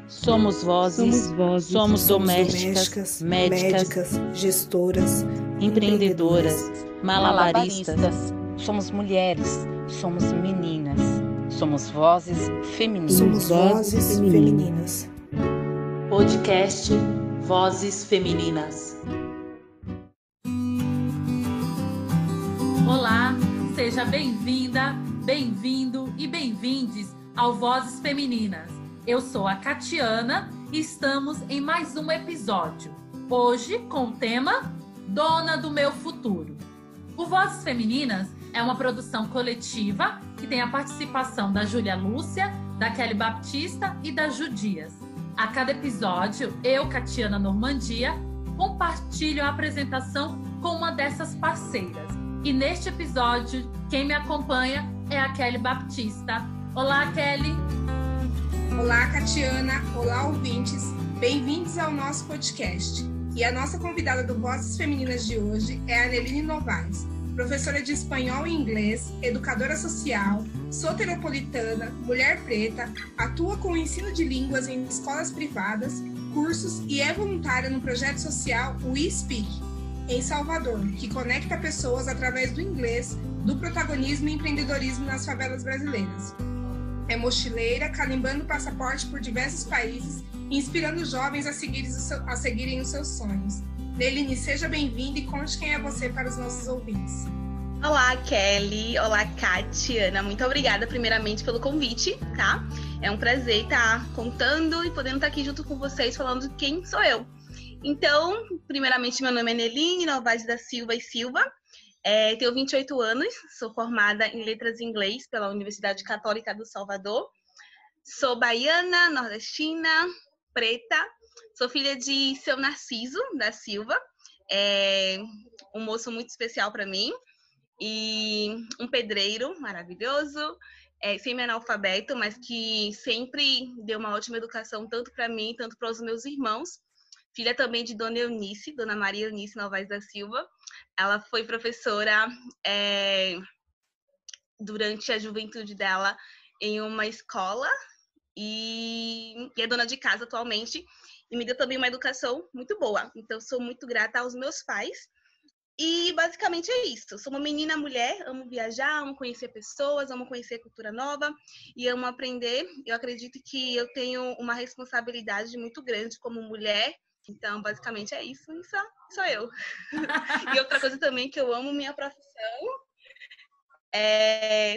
Somos vozes, somos domésticas, médicas, gestoras, empreendedoras, malabaristas. Somos mulheres, somos meninas, somos vozes femininas. Somos vozes femininas. Podcast Vozes Femininas. Olá, seja bem-vinda, bem-vindo e bem-vindes ao Vozes Femininas. Eu sou a Catiana e estamos em mais um episódio. Hoje com o tema Dona do Meu Futuro. O Vozes Femininas é uma produção coletiva que tem a participação da Júlia Lúcia, da Kelly Baptista e da Ju Dias. A cada episódio, eu, Catiana Normandia, compartilho a apresentação com uma dessas parceiras. E neste episódio, quem me acompanha é a Kelly Baptista. Olá, Kelly! Olá, Catiana! Olá, ouvintes! Bem-vindos ao nosso podcast. E a nossa convidada do Vozes Femininas de hoje é a Aneline Novaes, professora de espanhol e inglês, educadora social, soteropolitana, mulher preta, atua com o ensino de línguas em escolas privadas, cursos e é voluntária no projeto social We Speak, em Salvador, que conecta pessoas através do inglês, do protagonismo e empreendedorismo nas favelas brasileiras. É mochileira, carimbando passaporte por diversos países, inspirando jovens a seguirem os seus sonhos. Neline, seja bem-vinda e conte quem é você para os nossos ouvintes. Olá, Kelly. Olá, Catiana. Muito obrigada, primeiramente, pelo convite, tá? É um prazer estar contando e podendo estar aqui junto com vocês, falando quem sou eu. Então, primeiramente, meu nome é Neline Novaes da Silva e Silva. Tenho 28 anos, sou formada em Letras em Inglês pela Universidade Católica do Salvador. Sou baiana, nordestina, preta. Sou filha de Seu Narciso da Silva, um moço muito especial para mim. E um pedreiro maravilhoso, semi-analfabeto, mas que sempre deu uma ótima educação, tanto para mim, tanto para os meus irmãos. Filha também de Dona Eunice, Dona Maria Eunice Novaes da Silva. Ela foi professora durante a juventude dela em uma escola e é dona de casa atualmente e me deu também uma educação muito boa. Então, sou muito grata aos meus pais. E basicamente é isso. Sou uma menina mulher, amo viajar, amo conhecer pessoas, amo conhecer cultura nova e amo aprender. Eu acredito que eu tenho uma responsabilidade muito grande como mulher. Então, basicamente é isso. Isso sou eu. E outra coisa também que eu amo minha profissão.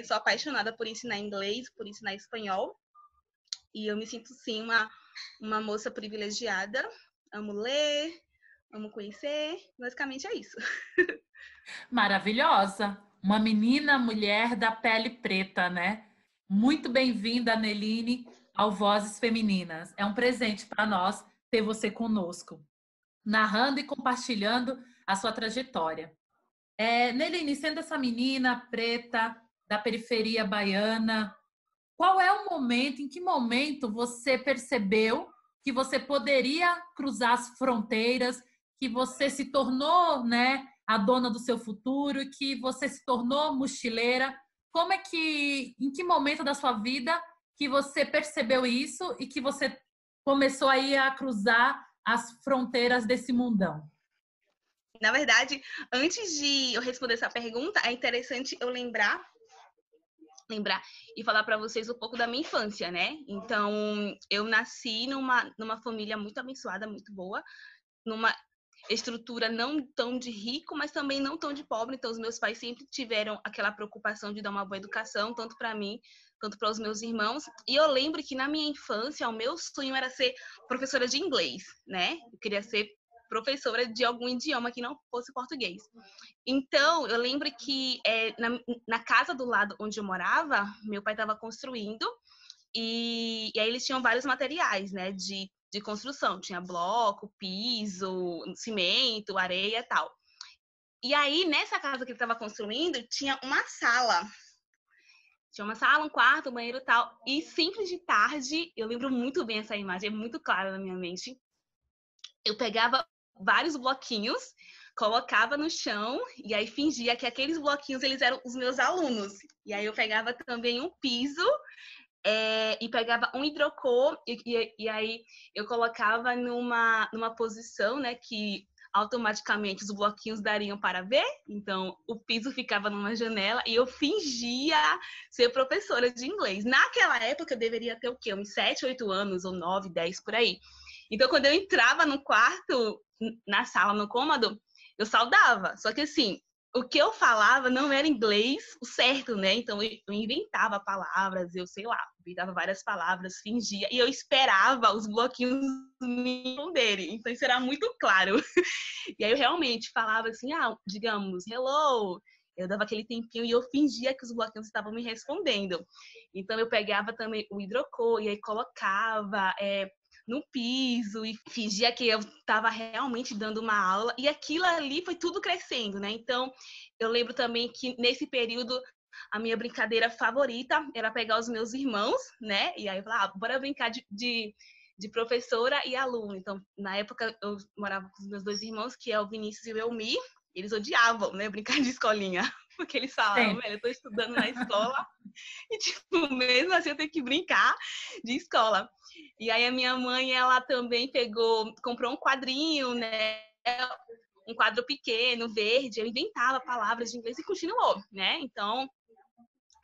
Sou apaixonada por ensinar inglês, por ensinar espanhol. E eu me sinto, sim, uma moça privilegiada. Amo ler, amo conhecer. Basicamente é isso. Maravilhosa! Uma menina, mulher da pele preta, né? Muito bem-vinda, Neline, ao Vozes Femininas. É um presente para nós ter você conosco, narrando e compartilhando a sua trajetória. Neline, sendo essa menina preta da periferia baiana, qual é o momento, em que momento você percebeu que você poderia cruzar as fronteiras, que você se tornou, né, a dona do seu futuro, que você se tornou mochileira? Em que momento da sua vida que você percebeu isso e que você começou aí a cruzar as fronteiras desse mundão? Na verdade, antes de eu responder essa pergunta, é interessante eu lembrar e falar para vocês um pouco da minha infância, né? Então, eu nasci numa família muito abençoada, muito boa, numa estrutura não tão de rico, mas também não tão de pobre. Então, os meus pais sempre tiveram aquela preocupação de dar uma boa educação, tanto para mim, quanto para os meus irmãos. E eu lembro que na minha infância, o meu sonho era ser professora de inglês, né? Eu queria ser professora de algum idioma que não fosse português. Então, eu lembro que na casa do lado onde eu morava, meu pai estava construindo e aí eles tinham vários materiais, né, de construção. Tinha bloco, piso, cimento, areia e tal. E aí, nessa casa que ele estava construindo, tinha uma sala. Tinha uma sala, um quarto, um banheiro e tal. E sempre de tarde, eu lembro muito bem essa imagem, é muito clara na minha mente. Eu pegava vários bloquinhos, colocava no chão e aí fingia que aqueles bloquinhos eles eram os meus alunos. E aí eu pegava também um piso e pegava um hidrocor e aí eu colocava numa posição, né, que automaticamente os bloquinhos dariam para ver. Então, o piso ficava numa janela e eu fingia ser professora de inglês. Naquela época, eu deveria ter o quê? Uns 7, 8 anos, ou 9, 10, por aí. Então, quando eu entrava no quarto, na sala, no cômodo, eu saudava. Só que, assim, o que eu falava não era inglês o certo, né? Então, eu inventava palavras, eu sei lá, inventava várias palavras, fingia, e eu esperava os bloquinhos me responderem. Então, isso era muito claro. E aí, eu realmente falava assim, digamos, hello. Eu dava aquele tempinho e eu fingia que os bloquinhos estavam me respondendo. Então, eu pegava também o hidrocor e aí colocava no piso e fingia que eu estava realmente dando uma aula. E aquilo ali foi tudo crescendo, né? Então, eu lembro também que nesse período a minha brincadeira favorita era pegar os meus irmãos, né? E aí eu falava, bora brincar de professora e aluno. Então, na época, eu morava com os meus 2 irmãos, que é o Vinícius e o Elmi. Eles odiavam, né, brincar de escolinha. Porque eles falavam, velho, eu tô estudando na escola e, tipo, mesmo assim eu tenho que brincar de escola. E aí a minha mãe, ela também comprou um quadrinho, né? Um quadro pequeno, verde. Eu inventava palavras de inglês e continuou, né? Então,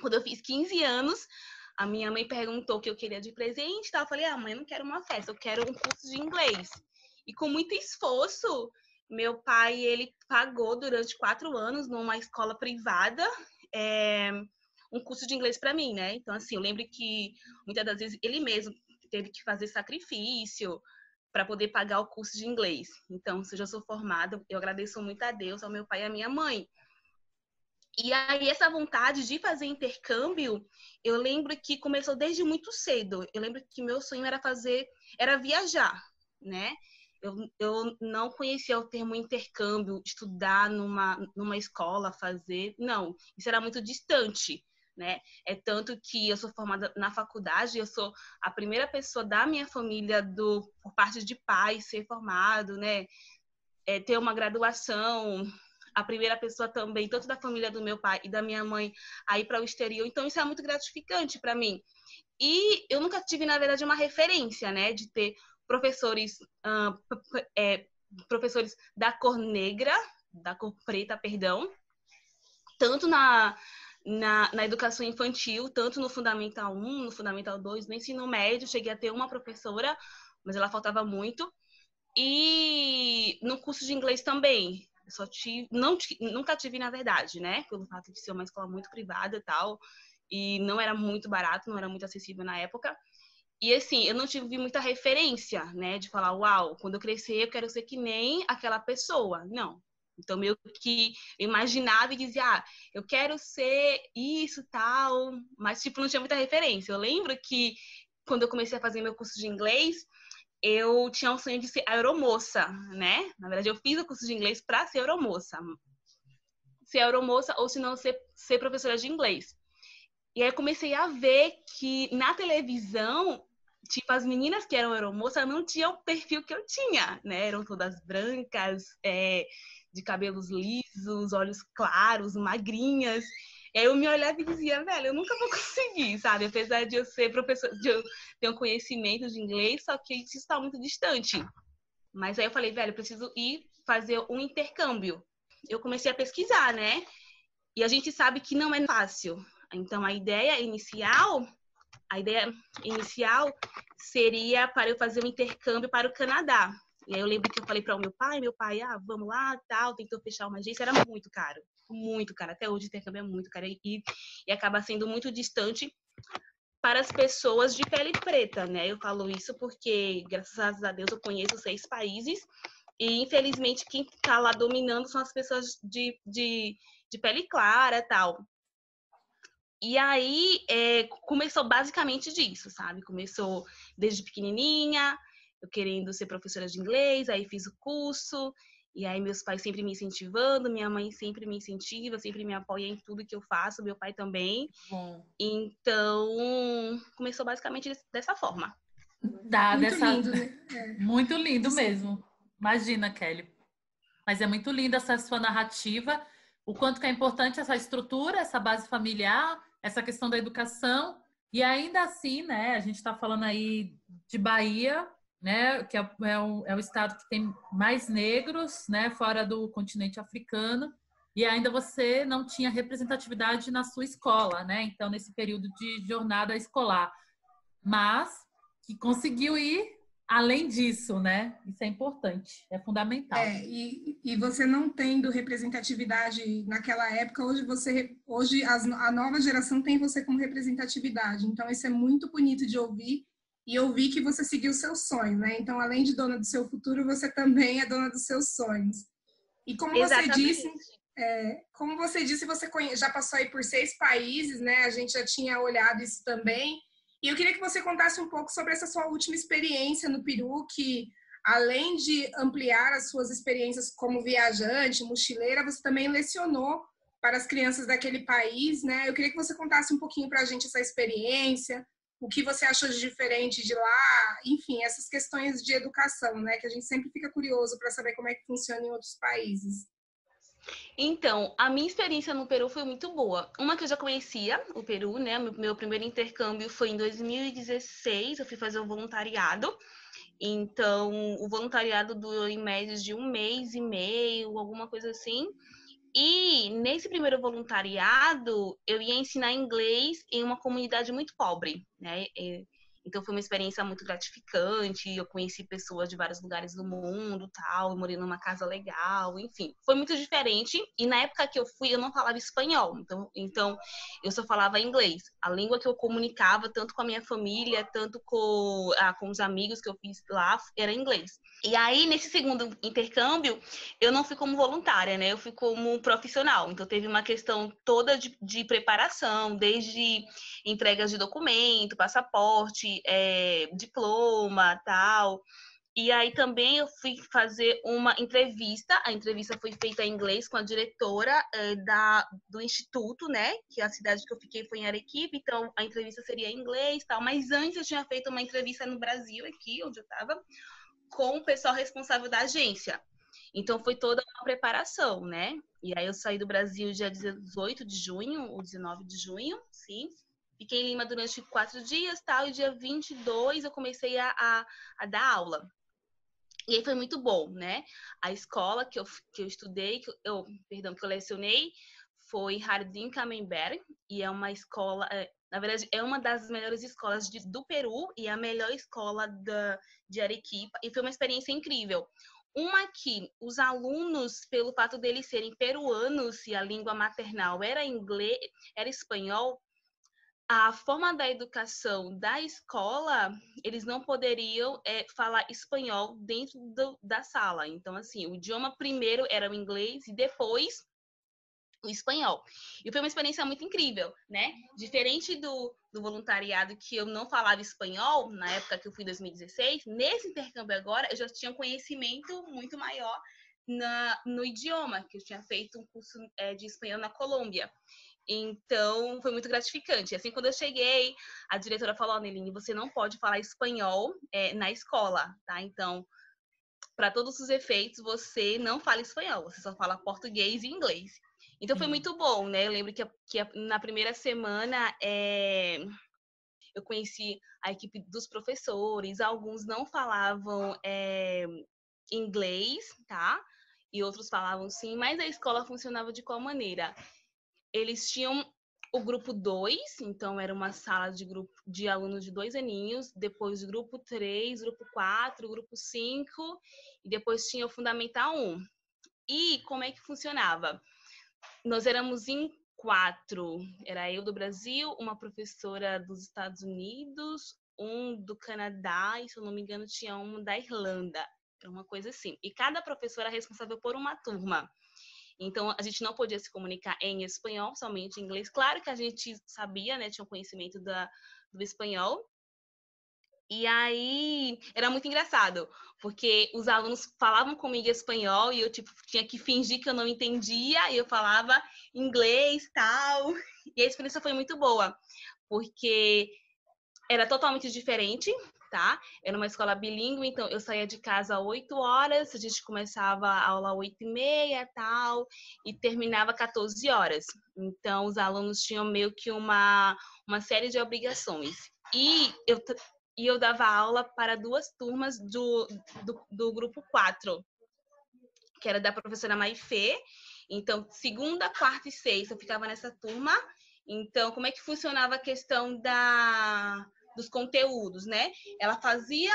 quando eu fiz 15 anos, a minha mãe perguntou o que eu queria de presente, tá? Eu falei, mãe, eu não quero uma festa, eu quero um curso de inglês. E com muito esforço, meu pai, ele pagou durante 4 anos numa escola privada um curso de inglês para mim, né? Então, assim, eu lembro que muitas das vezes ele mesmo teve que fazer sacrifício para poder pagar o curso de inglês. Então, se eu já sou formada, eu agradeço muito a Deus, ao meu pai e à minha mãe. E aí, essa vontade de fazer intercâmbio, eu lembro que começou desde muito cedo. Eu lembro que meu sonho era viajar, né? Eu não conhecia o termo intercâmbio, estudar numa escola, fazer. Não, isso era muito distante, né? É tanto que eu sou formada na faculdade, eu sou a primeira pessoa da minha família, por parte de pai, ser formado, né? Ter uma graduação, a primeira pessoa também, tanto da família do meu pai e da minha mãe, a ir para o exterior. Então, isso é muito gratificante para mim. E eu nunca tive, na verdade, uma referência, né? De ter professores da cor negra, da cor preta, perdão, tanto na educação infantil, tanto no Fundamental 1, no Fundamental 2, no ensino médio, cheguei a ter uma professora, mas ela faltava muito. E no curso de inglês também, nunca tive, na verdade, né? Pelo fato de ser uma escola muito privada e tal, e não era muito barato, não era muito acessível na época. E assim, eu não tive muita referência, né? De falar, uau, quando eu crescer eu quero ser que nem aquela pessoa. Não. Então, meio que eu imaginava e dizia, eu quero ser isso, tal, mas, tipo, não tinha muita referência. Eu lembro que, quando eu comecei a fazer meu curso de inglês, eu tinha um sonho de ser aeromoça, né? Na verdade, eu fiz o curso de inglês para ser aeromoça. Ser aeromoça ou, se não, ser professora de inglês. E aí eu comecei a ver que na televisão, tipo, as meninas que eram aeromoças não tinham o perfil que eu tinha, né? Eram todas brancas, de cabelos lisos, olhos claros, magrinhas. E aí eu me olhava e dizia, velho, eu nunca vou conseguir, sabe? Apesar de eu ser professora, de eu ter um conhecimento de inglês, só que isso está muito distante. Mas aí eu falei, velho, eu preciso ir fazer um intercâmbio. Eu comecei a pesquisar, né? E a gente sabe que não é fácil. Então, a ideia inicial seria para eu fazer um intercâmbio para o Canadá. E aí eu lembro que eu falei para o meu pai, vamos lá, tal, tentou fechar uma agência, era muito caro, até hoje o intercâmbio é muito caro e acaba sendo muito distante para as pessoas de pele preta, né? Eu falo isso porque, graças a Deus, eu conheço 6 países e, infelizmente, quem está lá dominando são as pessoas de pele clara e tal. E aí, começou basicamente disso, sabe? Começou desde pequenininha, eu querendo ser professora de inglês, aí fiz o curso, e aí meus pais sempre me incentivando, minha mãe sempre me incentiva, sempre me apoia em tudo que eu faço, meu pai também. Bom. Então, começou basicamente dessa forma. Lindo, né? Muito lindo mesmo. Imagina, Kelly. Mas é muito linda essa sua narrativa, o quanto que é importante essa estrutura, essa base familiar, essa questão da educação E ainda assim, né, a gente está falando aí de Bahia, né, que é o estado que tem mais negros, né, fora do continente africano, e ainda você não tinha representatividade na sua escola, né, então nesse período de jornada escolar, mas que conseguiu ir além disso, né, isso é importante, é fundamental. E você não tendo representatividade naquela época, hoje a nova geração tem você como representatividade, então isso é muito bonito de ouvir, e ouvir que você seguiu o seu sonho, né? Então, além de dona do seu futuro, você também é dona dos seus sonhos. E Exatamente. como você disse, você já passou aí por 6 países, né? A gente já tinha olhado isso também. E eu queria que você contasse um pouco sobre essa sua última experiência no Peru, que além de ampliar as suas experiências como viajante, mochileira, você também lecionou para as crianças daquele país, né? Eu queria que você contasse um pouquinho para a gente essa experiência, o que você achou de diferente de lá, enfim, essas questões de educação, né? Que a gente sempre fica curioso para saber como é que funciona em outros países. Então, a minha experiência no Peru foi muito boa. Uma que eu já conhecia, o Peru, né? Meu primeiro intercâmbio foi em 2016, eu fui fazer um voluntariado. Então, o voluntariado durou em média de 1 mês e meio, alguma coisa assim. E nesse primeiro voluntariado, eu ia ensinar inglês em uma comunidade muito pobre, né? Então foi uma experiência muito gratificante. Eu conheci pessoas de vários lugares do mundo, tal. Eu morei numa casa legal, enfim, foi muito diferente. E na época que eu fui, eu não falava espanhol, então eu só falava inglês. A língua que eu comunicava tanto com a minha família, tanto com os amigos que eu fiz lá, era inglês. E aí, nesse segundo intercâmbio, eu não fui como voluntária, né? Eu fui como profissional. Então, teve uma questão toda de preparação, desde entregas de documento, passaporte, diploma, tal. E aí, também, eu fui fazer uma entrevista. A entrevista foi feita em inglês com a diretora do instituto, né? Que a cidade que eu fiquei foi em Arequipa. Então, a entrevista seria em inglês, tal. Mas antes, eu tinha feito uma entrevista no Brasil, aqui, onde eu estava, com o pessoal responsável da agência. Então, foi toda uma preparação, né? E aí, eu saí do Brasil dia 18 de junho, ou 19 de junho, sim. Fiquei em Lima durante 4 dias, tal, e dia 22 eu comecei a dar aula. E aí foi muito bom, né? A escola que eu estudei, que eu lecionei, foi Jardim Camembert, e é uma escola, na verdade, é uma das melhores escolas do Peru e a melhor escola de Arequipa, e foi uma experiência incrível. Uma que os alunos, pelo fato deles serem peruanos e a língua maternal era inglês, era espanhol, a forma da educação da escola, eles não poderiam falar espanhol dentro da sala. Então, assim, o idioma primeiro era o inglês e depois o espanhol. E foi uma experiência muito incrível, né? Diferente do voluntariado, que eu não falava espanhol, na época que eu fui em 2016, nesse intercâmbio agora, eu já tinha um conhecimento muito maior no idioma, que eu tinha feito um curso de espanhol na Colômbia. Então, foi muito gratificante. Assim, quando eu cheguei, a diretora falou: Neline, você não pode falar espanhol na escola, tá? Então, para todos os efeitos, você não fala espanhol, você só fala português e inglês. Então, foi muito bom, né? Eu lembro que na primeira semana, eu conheci a equipe dos professores, alguns não falavam inglês, tá? E outros falavam sim, mas a escola funcionava de qual maneira? Eles tinham o grupo 2, então era uma sala de alunos de 2 aninhos, depois grupo 3, grupo 4, grupo 5, e depois tinha o Fundamental 1. E como é que funcionava? Nós éramos em 4, era eu do Brasil, uma professora dos Estados Unidos, um do Canadá, e se eu não me engano tinha um da Irlanda, era uma coisa assim. E cada professora era responsável por uma turma. Então, a gente não podia se comunicar em espanhol, somente em inglês. Claro que a gente sabia, né? Tinha um conhecimento do espanhol. E aí, era muito engraçado, porque os alunos falavam comigo espanhol e eu, tinha que fingir que eu não entendia. E eu falava inglês, tal. E a experiência foi muito boa, porque era totalmente diferente, tá? Era uma escola bilíngue, então eu saía de casa às 8 horas, a gente começava a aula às 8h30 e tal, e terminava às 14 horas. Então, os alunos tinham meio que uma série de obrigações. E eu dava aula para 2 turmas do grupo 4, que era da professora Maifê. Então, segunda, quarta e sexta eu ficava nessa turma. Então, como é que funcionava a questão dos conteúdos, né? Ela fazia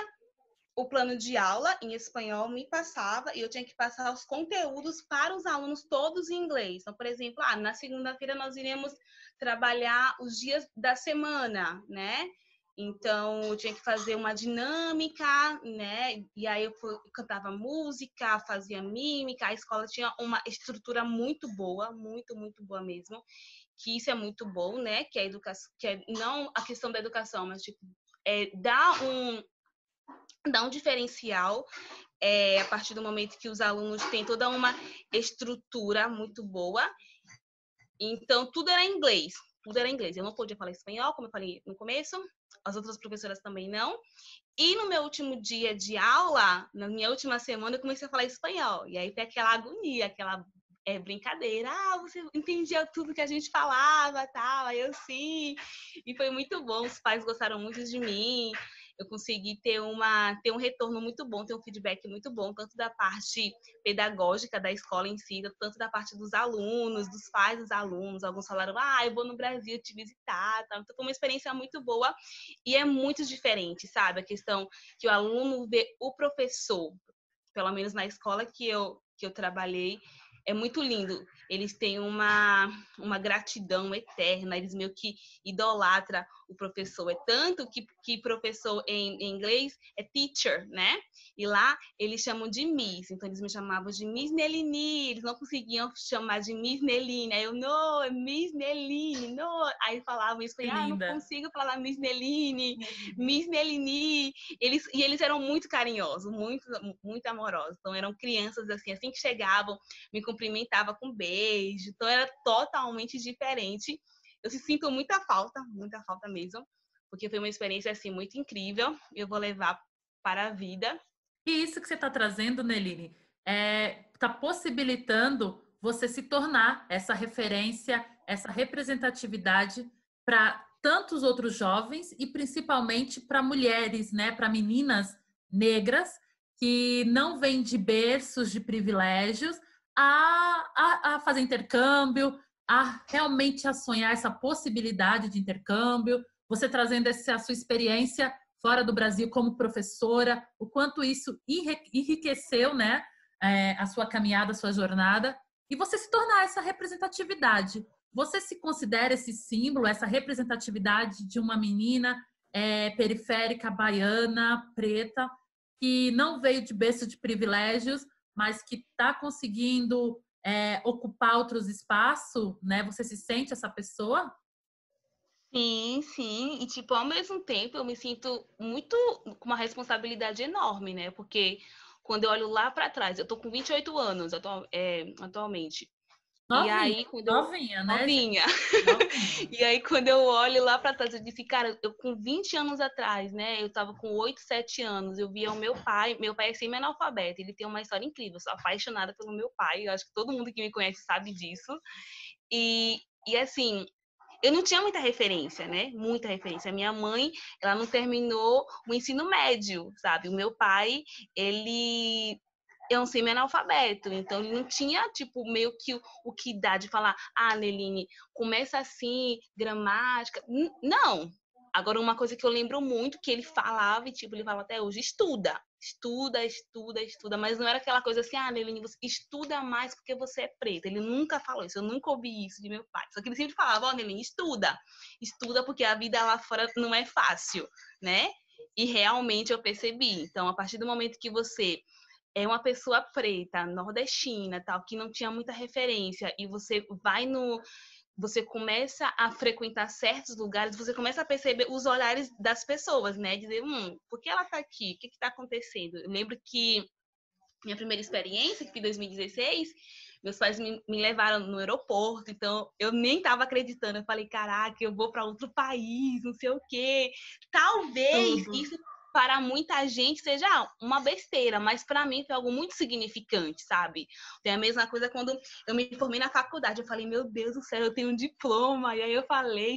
o plano de aula em espanhol, me passava, e eu tinha que passar os conteúdos para os alunos todos em inglês. Então, por exemplo, na segunda-feira nós iremos trabalhar os dias da semana, né? Então, eu tinha que fazer uma dinâmica, né? E aí eu cantava música, fazia mímica. A escola tinha uma estrutura muito boa, muito, muito boa mesmo. Que isso é muito bom, né? Que a educação, não a questão da educação, mas tipo, dá um diferencial a partir do momento que os alunos têm toda uma estrutura muito boa. Então, tudo era em inglês. Tudo era em inglês. Eu não podia falar espanhol, como eu falei no começo. As outras professoras também não. E no meu último dia de aula, na minha última semana, eu comecei a falar espanhol. E aí foi aquela agonia, aquela brincadeira. Você entendia tudo que a gente falava, tal. Aí eu sim. E foi muito bom. Os pais gostaram muito de mim. Eu consegui ter um retorno muito bom, ter um feedback muito bom, tanto da parte pedagógica da escola em si, tanto da parte dos alunos, dos pais dos alunos. Alguns falaram, eu vou no Brasil te visitar, tá? Então foi uma experiência muito boa e é muito diferente, sabe? A questão que o aluno vê o professor, pelo menos na escola que eu trabalhei, é muito lindo. Eles têm uma gratidão eterna, eles meio que idolatram o professor. É tanto que professor em inglês é teacher, né? E lá eles chamam de Miss. Então eles me chamavam de Miss Nelini. Eles não conseguiam chamar de Miss Nelini. Aí eu, não, é Miss Nelini, não. Aí falavam isso, não consigo falar Miss Nelini, Miss Nelini. Eles eram muito carinhosos, muito, muito amorosos. Então eram crianças assim que chegavam, me cumprimentava com beijo, então era totalmente diferente. Eu sinto muita falta mesmo, porque foi uma experiência assim muito incrível. Eu vou levar para a vida. E isso que você está trazendo, Neline, está possibilitando você se tornar essa referência, essa representatividade para tantos outros jovens e principalmente para mulheres, né, para meninas negras que não vêm de berços de privilégios, a fazer intercâmbio, a realmente a sonhar essa possibilidade de intercâmbio, você trazendo a sua experiência fora do Brasil como professora, o quanto isso enriqueceu, né, a sua caminhada, a sua jornada, e você se tornar essa representatividade. Você se considera esse símbolo, essa representatividade de uma menina periférica, baiana, preta, que não veio de berço de privilégios, mas que está conseguindo ocupar outros espaços, né? Você se sente essa pessoa? Sim, sim. E, tipo, ao mesmo tempo, eu me sinto muito com uma responsabilidade enorme, né? Porque quando eu olho lá para trás, eu tô com 28 anos atualmente. Novinha, e aí, novinha, né? Novinha. E aí, quando eu olho lá pra trás, eu disse, cara, eu com 20 anos atrás, né? Eu tava com 8, 7 anos, eu via o meu pai é semi-analfabeto, ele tem uma história incrível, eu sou apaixonada pelo meu pai, eu acho que todo mundo que me conhece sabe disso. E assim, eu não tinha muita referência, né? Muita referência. A minha mãe, ela não terminou o ensino médio, sabe? O meu pai, ele é um semi-analfabeto, então ele não tinha, tipo, meio que o que dá de falar, Neline, começa assim, gramática. Não. Agora, uma coisa que eu lembro muito, que ele falava, e tipo, ele fala até hoje, estuda, mas não era aquela coisa assim, Neline, você estuda mais porque você é preta. Ele nunca falou isso, eu nunca ouvi isso de meu pai. Só que ele sempre falava, Neline, estuda porque a vida lá fora não é fácil, né? E realmente eu percebi. Então, a partir do momento que você é uma pessoa preta, nordestina, tal, que não tinha muita referência, e você você começa a frequentar certos lugares, você começa a perceber os olhares das pessoas, né? Dizer, por que ela tá aqui? O que tá acontecendo? Eu lembro que minha primeira experiência, que foi em 2016, Meus pais me levaram no aeroporto, então eu nem estava acreditando. Eu falei, caraca, eu vou para outro país, não sei o quê. Talvez isso para muita gente seja uma besteira, mas para mim foi algo muito significante, sabe? Tem a mesma coisa quando eu me formei na faculdade. Eu falei, meu Deus do céu, eu tenho um diploma. E aí eu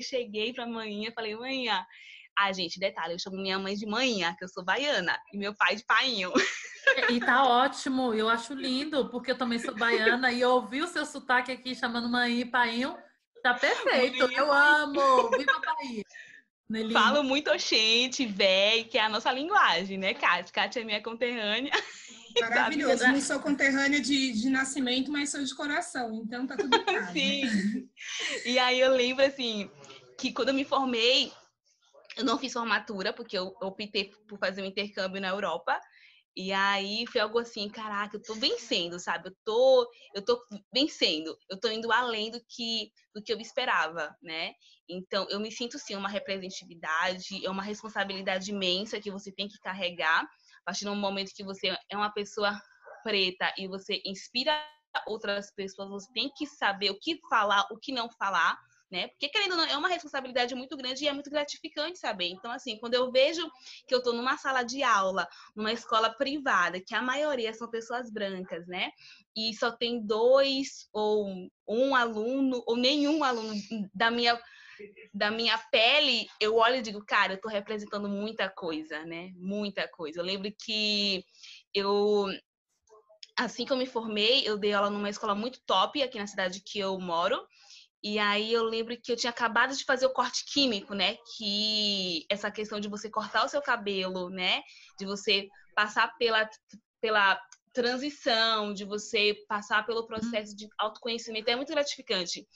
cheguei para a manhã, falei, manhã. Ah, gente, detalhe, eu chamo minha mãe de manhã, que eu sou baiana, e meu pai de painho. E tá ótimo, eu acho lindo, porque eu também sou baiana e ouvi o seu sotaque aqui chamando mãe e painho, tá perfeito, eu amo, viva a Bahia. Neline. Falo muito oxente, véi, que é a nossa linguagem, né, Kátia? Kátia é minha conterrânea. Maravilhoso, não sou conterrânea de nascimento, mas sou de coração, então tá tudo claro. Sim, e aí eu lembro, assim, que quando eu me formei, eu não fiz formatura, porque eu optei por fazer um intercâmbio na Europa. E aí foi algo assim, caraca, eu tô vencendo, sabe? Eu tô vencendo. Eu tô indo além do que eu esperava, né? Então, eu me sinto, sim, uma representatividade, é uma responsabilidade imensa que você tem que carregar. A partir do momento que você é uma pessoa preta e você inspira outras pessoas, você tem que saber o que falar, o que não falar, né? Porque, querendo ou não, é uma responsabilidade muito grande e é muito gratificante saber. Então, assim, quando eu vejo que eu tô numa sala de aula, numa escola privada, que a maioria são pessoas brancas, né? E só tem 2 ou um aluno, ou nenhum aluno da minha pele, eu olho e digo, cara, eu tô representando muita coisa, né? Muita coisa. Eu lembro que assim que eu me formei, eu dei aula numa escola muito top aqui na cidade que eu moro. E aí eu lembro que eu tinha acabado de fazer o corte químico, né? Que essa questão de você cortar o seu cabelo, né? De você passar pela transição, de você passar pelo processo de autoconhecimento, é muito gratificante.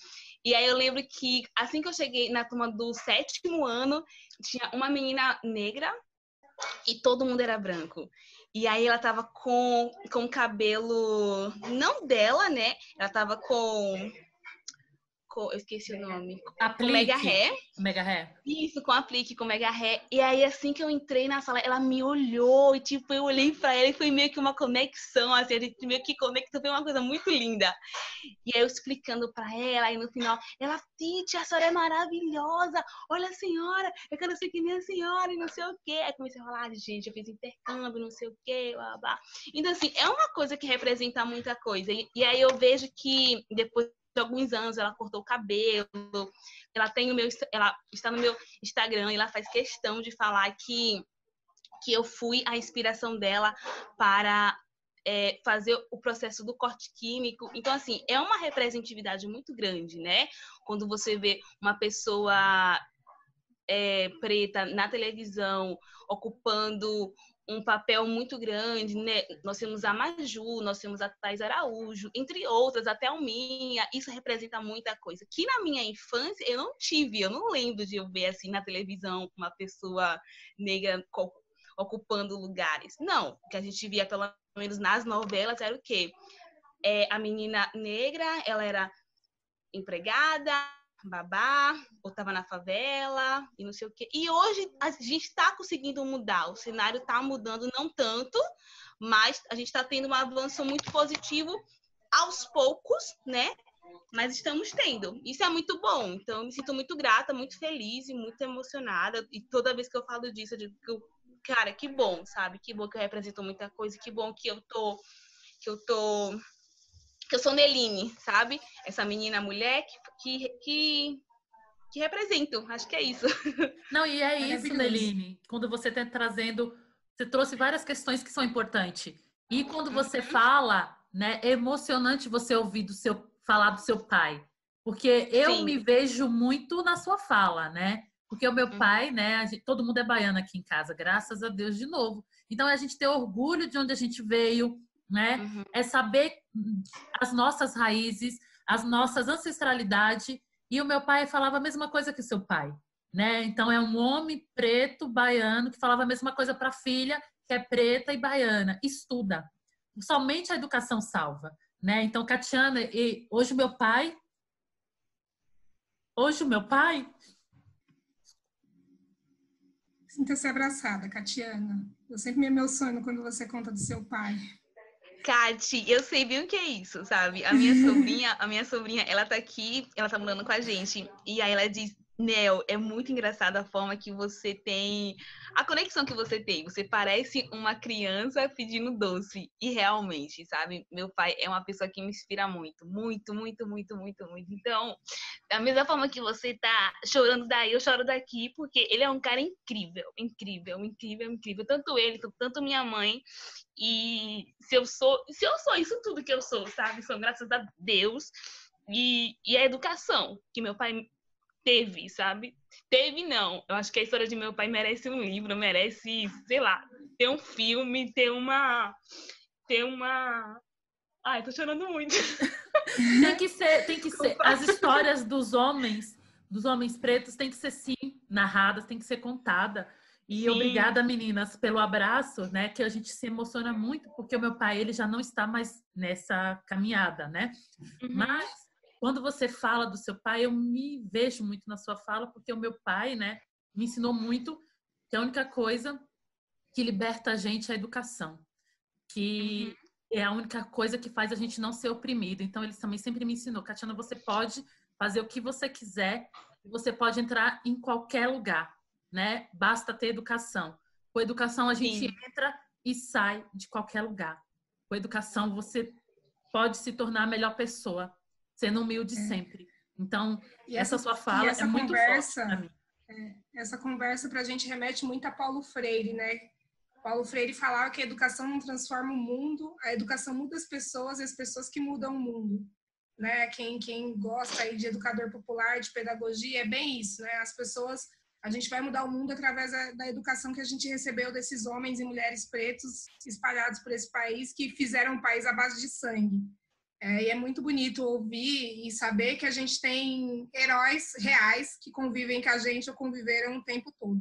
E aí eu lembro que assim que eu cheguei na turma do 7º ano, tinha uma menina negra e todo mundo era branco. E aí ela tava com o cabelo, não dela, né? Ela tava eu esqueci o nome. Aplique. Com mega ré. Mega ré. Isso, com aplique, com mega ré. E aí, assim que eu entrei na sala, ela me olhou e, tipo, eu olhei pra ela e foi meio que uma conexão, assim, a gente meio que conectou, foi uma coisa muito linda. E aí eu explicando pra ela, e no final, ela, Titi, a senhora é maravilhosa, olha a senhora, eu quero ser que nem a senhora, e não sei o quê. Aí comecei a falar, gente, eu fiz intercâmbio, não sei o quê, blá, blá. Então, assim, é uma coisa que representa muita coisa. E aí eu vejo que depois de alguns anos ela cortou o cabelo, ela está no meu Instagram e ela faz questão de falar que eu fui a inspiração dela para fazer o processo do corte químico. Então, assim, é uma representatividade muito grande, né? Quando você vê uma pessoa preta na televisão ocupando um papel muito grande, né? Nós temos a Maju, nós temos a Thais Araújo, entre outras, até a Alminha. Isso representa muita coisa. Que na minha infância eu não lembro de eu ver assim na televisão uma pessoa negra ocupando lugares. Não, o que a gente via pelo menos nas novelas era o quê? A menina negra, ela era empregada, babá, ou tava na favela, e não sei o quê. E hoje a gente está conseguindo mudar, o cenário está mudando, não tanto, mas a gente está tendo um avanço muito positivo aos poucos, né? Mas estamos tendo. Isso é muito bom. Então, eu me sinto muito grata, muito feliz e muito emocionada. E toda vez que eu falo disso, eu digo que cara, que bom, sabe? Que bom que eu represento muita coisa, que bom que eu sou Neline, sabe? Essa menina mulher que represento. Acho que é isso. Não, e é isso, Neline. Quando você está trazendo... Você trouxe várias questões que são importantes. E quando você fala, né? É emocionante você ouvir falar do seu pai. Porque eu me vejo muito na sua fala, né? Porque o meu pai, né? Todo mundo é baiano aqui em casa, graças a Deus de novo. Então, a gente tem orgulho de onde a gente veio, né? É saber as nossas raízes, as nossas ancestralidades. E o meu pai falava a mesma coisa que o seu pai, né? Então, é um homem preto, baiano, que falava a mesma coisa para a filha, que é preta e baiana. Estuda. Somente a educação salva, né? Então, Catiana, hoje o meu pai... Sinta-se abraçada, Catiana. Eu sempre me emociono quando você conta do seu pai. Kati, eu sei bem o que é isso, sabe? A minha sobrinha, ela tá aqui, ela tá morando com a gente. E aí ela diz, Nel, é muito engraçada a forma que você tem, a conexão que você tem. Você parece uma criança pedindo doce. E realmente, sabe? Meu pai é uma pessoa que me inspira muito, muito, muito, muito, muito, muito. Então, da mesma forma que você tá chorando daí, eu choro daqui, porque ele é um cara incrível, incrível, incrível, incrível. Tanto ele, tanto minha mãe. E se eu sou isso tudo que eu sou, sabe? São graças a Deus e a educação que meu pai teve, sabe? Teve, não. Eu acho que a história de meu pai merece um livro, merece, sei lá, ter um filme, ter uma... Ai, tô chorando muito. Tem que ser. As histórias dos homens pretos, tem que ser, sim, narradas, tem que ser contada. E sim. Obrigada, meninas, pelo abraço, né? Que a gente se emociona muito, porque o meu pai, ele já não está mais nessa caminhada, né? Uhum. Mas quando você fala do seu pai, eu me vejo muito na sua fala, porque o meu pai, né, me ensinou muito que a única coisa que liberta a gente é a educação. Que é a única coisa que faz a gente não ser oprimido. Então, ele também sempre me ensinou, Catiana, você pode fazer o que você quiser, você pode entrar em qualquer lugar, né? Basta ter educação. Com educação, a gente entra e sai de qualquer lugar. Com educação, você pode se tornar a melhor pessoa, sendo humilde sempre. Então, essa sua fala é muito forte para mim. Essa conversa para a gente remete muito a Paulo Freire, né? Paulo Freire falava que a educação não transforma o mundo, a educação muda as pessoas e as pessoas que mudam o mundo. Né? Quem gosta aí de educador popular, de pedagogia, é bem isso, né? As pessoas, a gente vai mudar o mundo através da educação que a gente recebeu desses homens e mulheres pretos espalhados por esse país, que fizeram um país à base de sangue. E é muito bonito ouvir e saber que a gente tem heróis reais que convivem com a gente ou conviveram o tempo todo.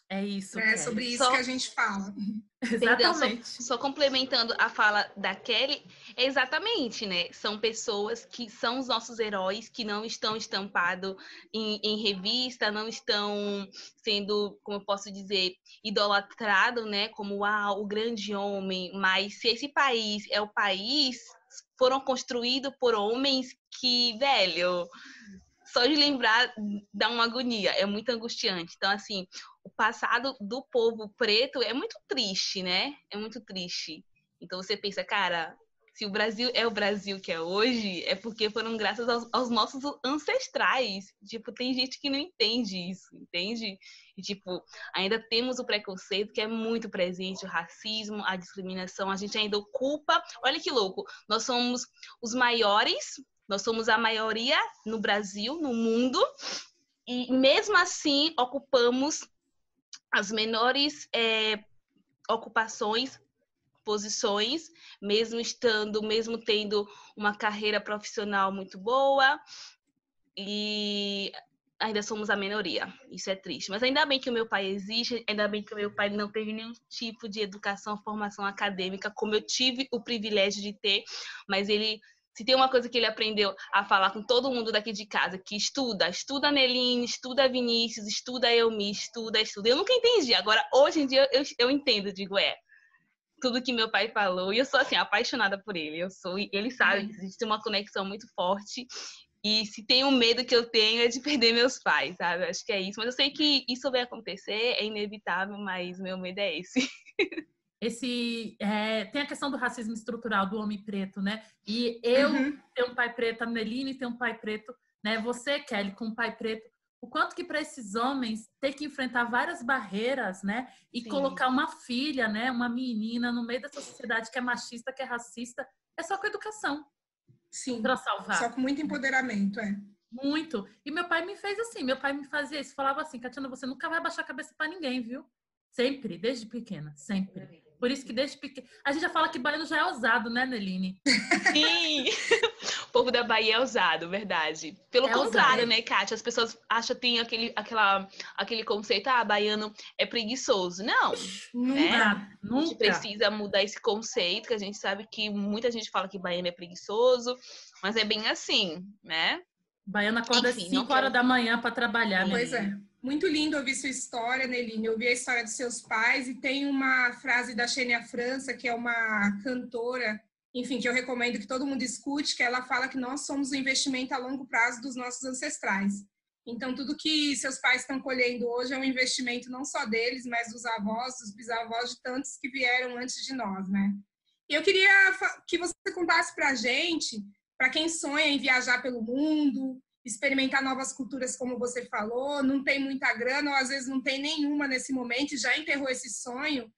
É isso. É sobre isso que a gente fala. Exatamente. Só complementando a fala da Kelly, exatamente, né? São pessoas que são os nossos heróis, que não estão estampados em revista, não estão sendo, como eu posso dizer, idolatrados, né? Como o grande homem. Mas se esse país é o país, foram construídos por homens que, velho, só de lembrar dá uma agonia, é muito angustiante. Então, assim, o passado do povo preto é muito triste, né? É muito triste. Então você pensa, cara, se o Brasil é o Brasil que é hoje, é porque foram graças aos nossos ancestrais. Tipo, tem gente que não entende isso, entende? E, tipo, ainda temos o preconceito que é muito presente, o racismo, a discriminação, a gente ainda ocupa... Olha que louco, nós somos os maiores, nós somos a maioria no Brasil, no mundo, e mesmo assim ocupamos as menores ocupações, posições, mesmo tendo uma carreira profissional muito boa, e ainda somos a minoria. Isso é triste. Mas ainda bem que o meu pai existe, ainda bem que o meu pai não teve nenhum tipo de educação, formação acadêmica, como eu tive o privilégio de ter, mas ele... Se tem uma coisa que ele aprendeu a falar com todo mundo daqui de casa, que estuda a Neline, estuda a Vinícius, estuda a Elmi, estuda. Eu nunca entendi. Agora, hoje em dia, eu entendo, digo, tudo que meu pai falou. E eu sou, assim, apaixonada por ele. Ele sabe que a gente tem uma conexão muito forte. E se tem um medo que eu tenho é de perder meus pais, sabe? Eu acho que é isso. Mas eu sei que isso vai acontecer, é inevitável, mas meu medo é esse. Tem a questão do racismo estrutural do homem preto, né? E eu tenho um pai preto, a Neline tem um pai preto, né? Você, Kelly, com um pai preto. O quanto que para esses homens ter que enfrentar várias barreiras, né? E colocar uma filha, né? Uma menina no meio dessa sociedade que é machista, que é racista, é só com educação. Sim. Para salvar. Só com muito empoderamento, Muito. E meu pai me fez assim, meu pai me fazia isso, falava assim, Catiana, você nunca vai abaixar a cabeça para ninguém, viu? Sempre, desde pequena, sempre. Por isso que desde pequena... A gente já fala que baiano já é ousado, né, Neline? Sim! O povo da Bahia é ousado, verdade. Pelo contrário, né, Kátia? As pessoas acham que tem aquele conceito, baiano é preguiçoso. Não, nunca. A gente precisa mudar esse conceito, que a gente sabe que muita gente fala que baiano é preguiçoso, mas é bem assim, né? Baiano acorda às 5 horas da manhã para trabalhar, né? Pois é. Muito lindo ouvir sua história, Neline. Eu ouvi a história dos seus pais e tem uma frase da Xenia França, que é uma cantora enfim, que eu recomendo que todo mundo escute, que ela fala que nós somos o investimento a longo prazo dos nossos ancestrais. Então, tudo que seus pais estão colhendo hoje é um investimento não só deles, mas dos avós, dos bisavós, de tantos que vieram antes de nós, né? E eu queria que você contasse para a gente, para quem sonha em viajar pelo mundo, experimentar novas culturas, como você falou, não tem muita grana, ou às vezes não tem nenhuma nesse momento e já enterrou esse sonho.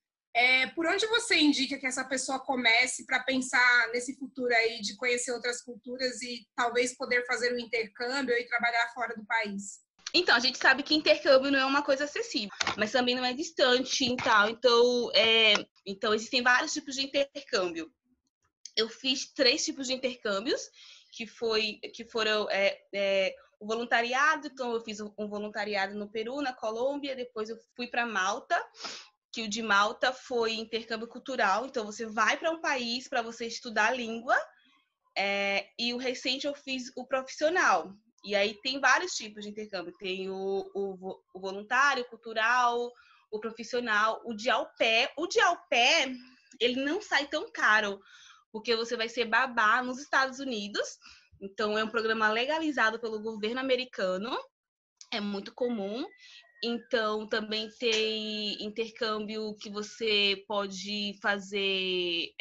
Por onde você indica que essa pessoa comece para pensar nesse futuro aí de conhecer outras culturas e talvez poder fazer um intercâmbio e trabalhar fora do país? Então, a gente sabe que intercâmbio não é uma coisa acessível, mas também não é distante e tal. Então, existem vários tipos de intercâmbio. Eu fiz 3 tipos de intercâmbios, que foram o voluntariado. Então, eu fiz um voluntariado no Peru, na Colômbia, depois eu fui para Malta, que o de Malta foi intercâmbio cultural. Então, você vai para um país para você estudar a língua, e o recente eu fiz o profissional. E aí tem vários tipos de intercâmbio. Tem o voluntário, cultural, o profissional, o de au pair. O de au pair, ele não sai tão caro, porque você vai ser babá nos Estados Unidos. Então, é um programa legalizado pelo governo americano. É muito comum. Então, também tem intercâmbio que você pode fazer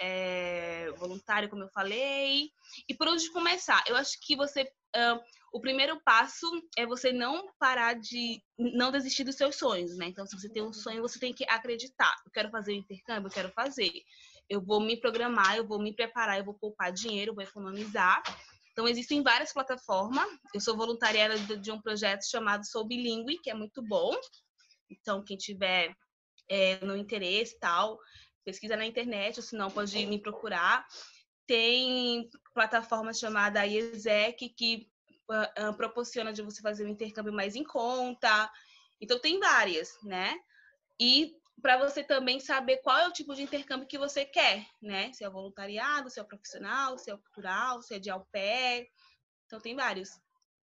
voluntário, como eu falei. E por onde começar? Eu acho que o primeiro passo é você não não desistir dos seus sonhos, né? Então, se você tem um sonho, você tem que acreditar. Eu quero fazer o intercâmbio, eu quero fazer. Eu vou me programar, eu vou me preparar, eu vou poupar dinheiro, eu vou economizar. Então, existem várias plataformas. Eu sou voluntária de um projeto chamado Sou Bilingue, que é muito bom. Então, quem tiver no interesse e tal, pesquisa na internet, ou se não, pode me procurar. Tem plataforma chamada IESEC, que proporciona de você fazer um intercâmbio mais em conta. Então, tem várias, né? E para você também saber qual é o tipo de intercâmbio que você quer, né? Se é voluntariado, se é profissional, se é cultural, se é de au pair. Então, tem vários.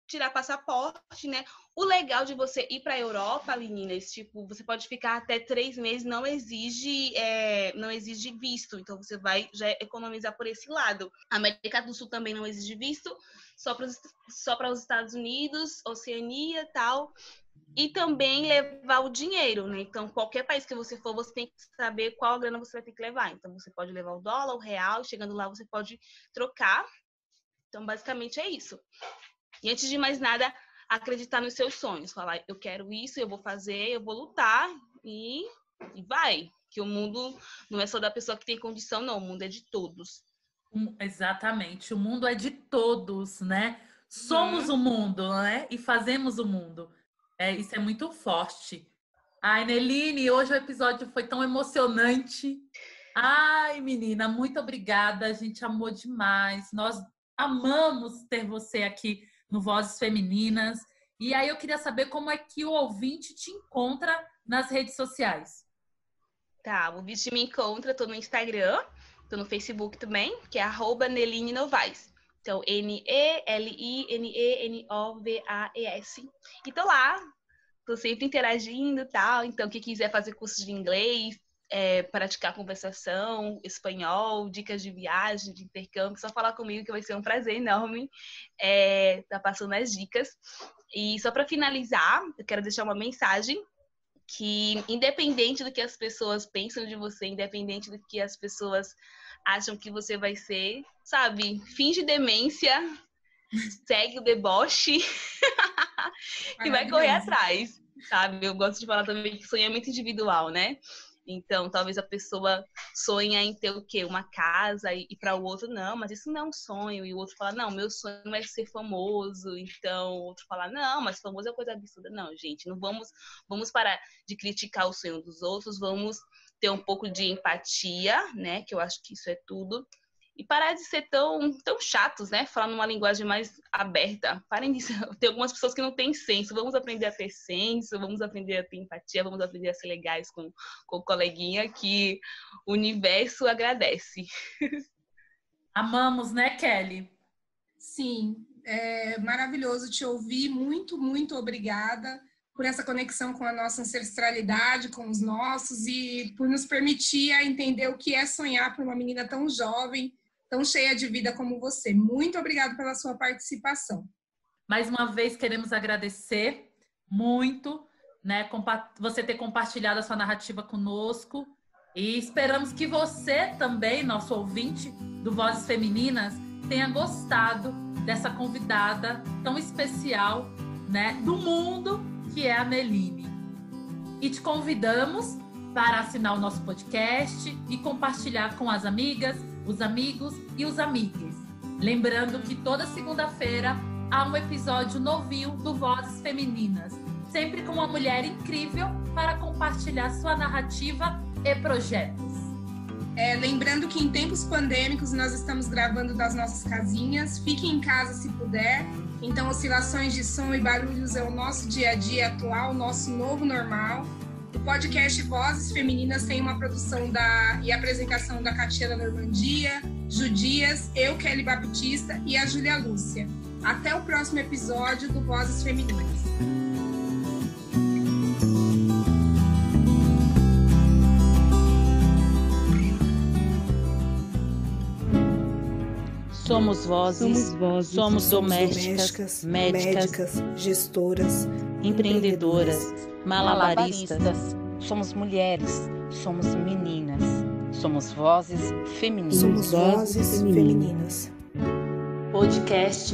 Tirar passaporte, né? O legal de você ir para a Europa, meninas, tipo, você pode ficar até 3 meses, não exige visto. Então, você vai já economizar por esse lado. A América do Sul também não exige visto, só para os Estados Unidos, Oceania e tal. E também levar o dinheiro, né? Então, qualquer país que você for, você tem que saber qual grana você vai ter que levar. Então, você pode levar o dólar, o real, chegando lá você pode trocar. Então, basicamente é isso. E antes de mais nada, acreditar nos seus sonhos. Falar, eu quero isso, eu vou fazer, eu vou lutar e vai. Que o mundo não é só da pessoa que tem condição, não. O mundo é de todos. Exatamente. O mundo é de todos, né? Somos o mundo, né? E fazemos o mundo. Isso é muito forte. Ai, Neline, hoje o episódio foi tão emocionante. Ai, menina, muito obrigada. A gente amou demais. Nós amamos ter você aqui no Vozes Femininas. E aí eu queria saber como é que o ouvinte te encontra nas redes sociais. Tá, o ouvinte me encontra, tô no Instagram, tô no Facebook também, que é @Neline Novaes. Então, NELINENOVAES. E tô lá, tô sempre interagindo e tal. Então, quem quiser fazer curso de inglês, praticar conversação, espanhol, dicas de viagem, de intercâmbio, só falar comigo que vai ser um prazer enorme tá passando as dicas. E só para finalizar, eu quero deixar uma mensagem que, independente do que as pessoas pensam de você, independente do que as pessoas acham que você vai ser, sabe? Finge demência, segue o deboche e vai correr atrás, sabe? Eu gosto de falar também que sonho é muito individual, né? Então, talvez a pessoa sonha em ter o quê? Uma casa e para o outro, não, mas isso não é um sonho. E o outro fala, não, meu sonho é ser famoso. Então, o outro fala, não, mas famoso é coisa absurda. Não, gente, não vamos parar de criticar o sonho dos outros, vamos ter um pouco de empatia, né? Que eu acho que isso é tudo. E parar de ser tão chatos, né? Falar numa linguagem mais aberta. Parem de ser... Tem algumas pessoas que não têm senso. Vamos aprender a ter senso, vamos aprender a ter empatia, vamos aprender a ser legais com o coleguinha, que o universo agradece. Amamos, né, Kelly? Sim, é maravilhoso te ouvir. Muito, muito obrigada por essa conexão com a nossa ancestralidade, com os nossos, e por nos permitir entender o que é sonhar para uma menina tão jovem, tão cheia de vida como você. Muito obrigada pela sua participação. Mais uma vez, queremos agradecer muito, né, você ter compartilhado a sua narrativa conosco. E esperamos que você também, nosso ouvinte do Vozes Femininas, tenha gostado dessa convidada tão especial, né, do mundo, que é a Neline. E te convidamos para assinar o nosso podcast e compartilhar com as amigas, os amigos e os amigues. Lembrando que toda segunda-feira há um episódio novinho do Vozes Femininas, sempre com uma mulher incrível para compartilhar sua narrativa e projetos. Lembrando que em tempos pandêmicos nós estamos gravando das nossas casinhas. Fique em casa se puder. Então, oscilações de som e barulhos é o nosso dia a dia atual, nosso novo normal. O podcast Vozes Femininas tem uma produção e apresentação da Catiana Normandia, Judias, eu, Kelly Baptista e a Júlia Lúcia. Até o próximo episódio do Vozes Femininas. Somos vozes, somos domésticas, médicas, gestoras, empreendedoras, malabaristas. Somos mulheres, somos meninas, somos vozes femininas. Somos vozes femininas. Podcast